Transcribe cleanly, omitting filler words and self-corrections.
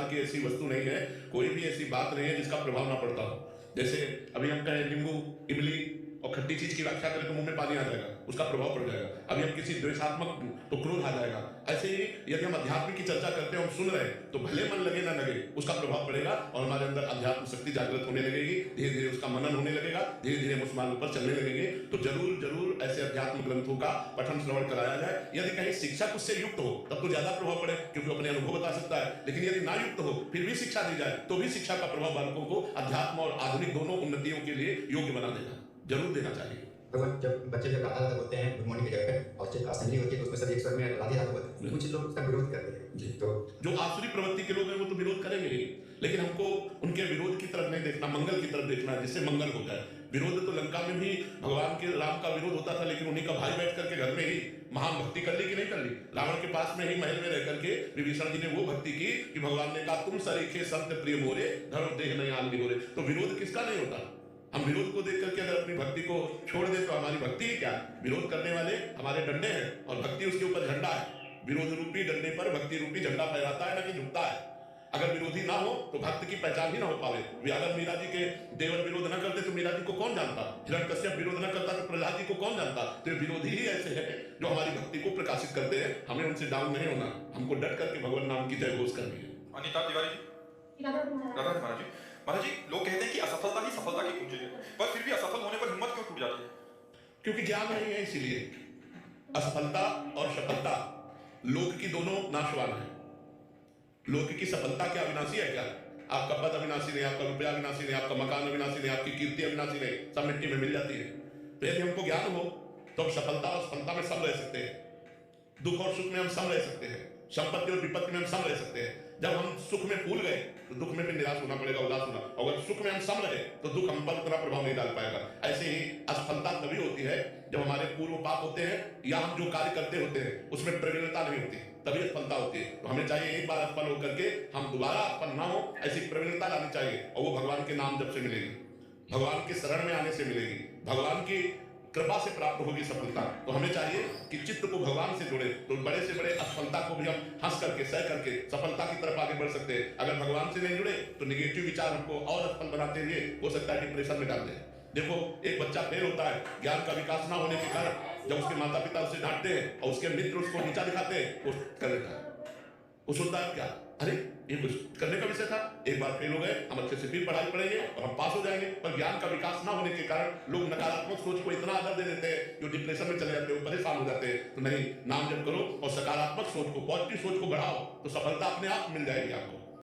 की ऐसी वस्तु नहीं है, कोई भी ऐसी बात नहीं है जिसका प्रभाव ना पड़ता हो। जैसे अभी हम कहें नींबू, इमली और खट्टी चीज की व्याख्या करें तो मुंह में पानी आ जाएगा, उसका प्रभाव पड़ जाएगा। अभी हम किसी द्वेषात्मक तो क्रोध आ जाएगा। ऐसे ही यदि हम अध्यात्म की चर्चा करते हैं, हम सुन रहे हैं, तो भले मन लगे ना लगे उसका प्रभाव पड़ेगा और हमारे अंदर अध्यात्म शक्ति जागृत होने लगेगी, धीरे धीरे उसका मनन होने लगेगा, धीरे धीरे हम उस मार्ग पर चलने लगेंगे। तो जरूर जरूर ऐसे अध्यात्म ग्रंथों का पठन श्रवण कराया जाए। यदि कहीं शिक्षक उससे युक्त हो तब तो ज्यादा प्रभाव पड़े, क्योंकि अपने अनुभव बता सकता है। लेकिन यदि ना युक्त हो फिर भी शिक्षा दी जाए तो भी शिक्षा का प्रभाव बालकों को अध्यात्म और आधुनिक दोनों उन्नतियों के लिए योग्य बना देगा। जरूर देना चाहिए। जब बच्चे जब राधा राधा बोलते हैं गुड मॉर्निंग की जगह पे और जब असेंबली होती है तो उसमें सब एक स्वर में राधे राधे बोलते हैं, कुछ लोग उसका विरोध करते हैं। तो जो आसुरी प्रवृत्ति के लोग हैं वो तो विरोध करेंगे ही, लेकिन हमको उनके विरोध की तरफ नहीं देखना, मंगल की तरफ देखना है, जिससे मंगल हो जाए। विरोध तो लंका में भी भगवान के राम का विरोध होता था, लेकिन उन्हीं का भाई बैठ करके घर में ही महान भक्ति कर ली कि नहीं कर ली। रावण के पास में ही महल में रह करके विभीषण जी ने वो भक्ति की कि भगवान ने कहा तुम सरीखे संत प्रिय मोरे धर्म देह नहीं आन हो। तो विरोध किसका नहीं होता। हम विरोध को देख करके अगर अपनी भक्ति को छोड़ दे तो हमारी भक्ति ही क्या। विरोध करने वाले हमारे डंडे हैं और भक्ति उसके ऊपर झंडा है। विरोध रूपी डंडे पर भक्ति रूपी झंडा फहराता है, ना कि झुकता है। अगर विरोधी ना हो तो भक्त की पहचान ही ना हो पावे। अगर मीरा जी के देवर विरोध ना करते तो मीरा जी को कौन जानता, हिरण्यकश्यप विरोध ना करता तो प्रहलाद जी को कौन जानता। तो विरोधी ही ऐसे हैं जो हमारी भक्ति को प्रकाशित करते हैं। हमें उनसे डाउन नहीं होना, हमको डट करके भगवान नाम की जय घोष करनी है। अनिता तिवारी जी, राधा महाराज जी। महाराज जी, लोग कहते हैं कि असफलता ही सफलता की कुंजी है, पर फिर भी असफल होने पर हिम्मत क्यों टूट जाती है? क्योंकि ज्ञान नहीं है, इसीलिए। असफलता और सफलता लोक की दोनों नाशवान है। लोक की सफलता क्या अविनाशी है क्या? आपका पद अविनाशी नहीं, आपका रुपया अविनाशी नहीं, आपका मकान अविनाशी नहीं, आपकी कीर्ति अविनाशी नहीं, सब मिट्टी में मिल जाती है। तो यदि हमको ज्ञान हो तो हम सफलता और सफलता में सम रह सकते हैं, दुख और सुख में हम सम रह सकते हैं, संपत्ति और विपत्ति में हम सम रह सकते हैं। जब हम सुख में भूल गए तो दुख में भी निराश होना पड़ेगा, उदास होना। अगर सुख में हम सम रहे तो दुख हम पर उतना प्रभाव नहीं डाल पाएगा। ऐसे ही असफलता तभी होती है जब हमारे पूर्व पाप होते हैं या हम जो कार्य करते होते हैं उसमें प्रवीणता नहीं होती, तभी असफलता होती है। तो हमें चाहिए एक बार असफल होकर के हम दोबारा असफल ना हो, ऐसी प्रवीणता लानी चाहिए और वो भगवान के नाम जब से मिलेगी, भगवान के शरण में आने से मिलेगी, भगवान की कृपा से प्राप्त होगी सफलता। तो हमें चाहिए कि चित्त को भगवान से जोड़े, तो बड़े से बड़े असफलता को भी हम हंस करके सह करके सफलता की तरफ आगे बढ़ सकते हैं। अगर भगवान से नहीं जुड़े तो निगेटिव विचार हमको और असफल बनाते हुए हो सकता है डिप्रेशन में डाल दे। देखो, एक बच्चा फेल होता है ज्ञान का विकास ना होने के कारण, जब उसके माता पिता उसे डांटते हैं और उसके मित्र उसको नीचा दिखाते हैं, वो कर लेता है। वो सुनता है क्या, अरे ये कुछ करने का विषय था, एक बार फेल हो गए, हम अच्छे से फिर पढ़ाई पढ़ेंगे और हम पास हो जाएंगे। पर ज्ञान का विकास ना होने के कारण लोग नकारात्मक सोच को इतना आदर दे देते हैं जो डिप्रेशन में चले जाते हैं, परेशान हो जाते हैं। तो नहीं, नाम जप करो और सकारात्मक सोच को, पॉजिटिव सोच को बढ़ाओ, तो सफलता अपने आप मिल जाएगी आपको।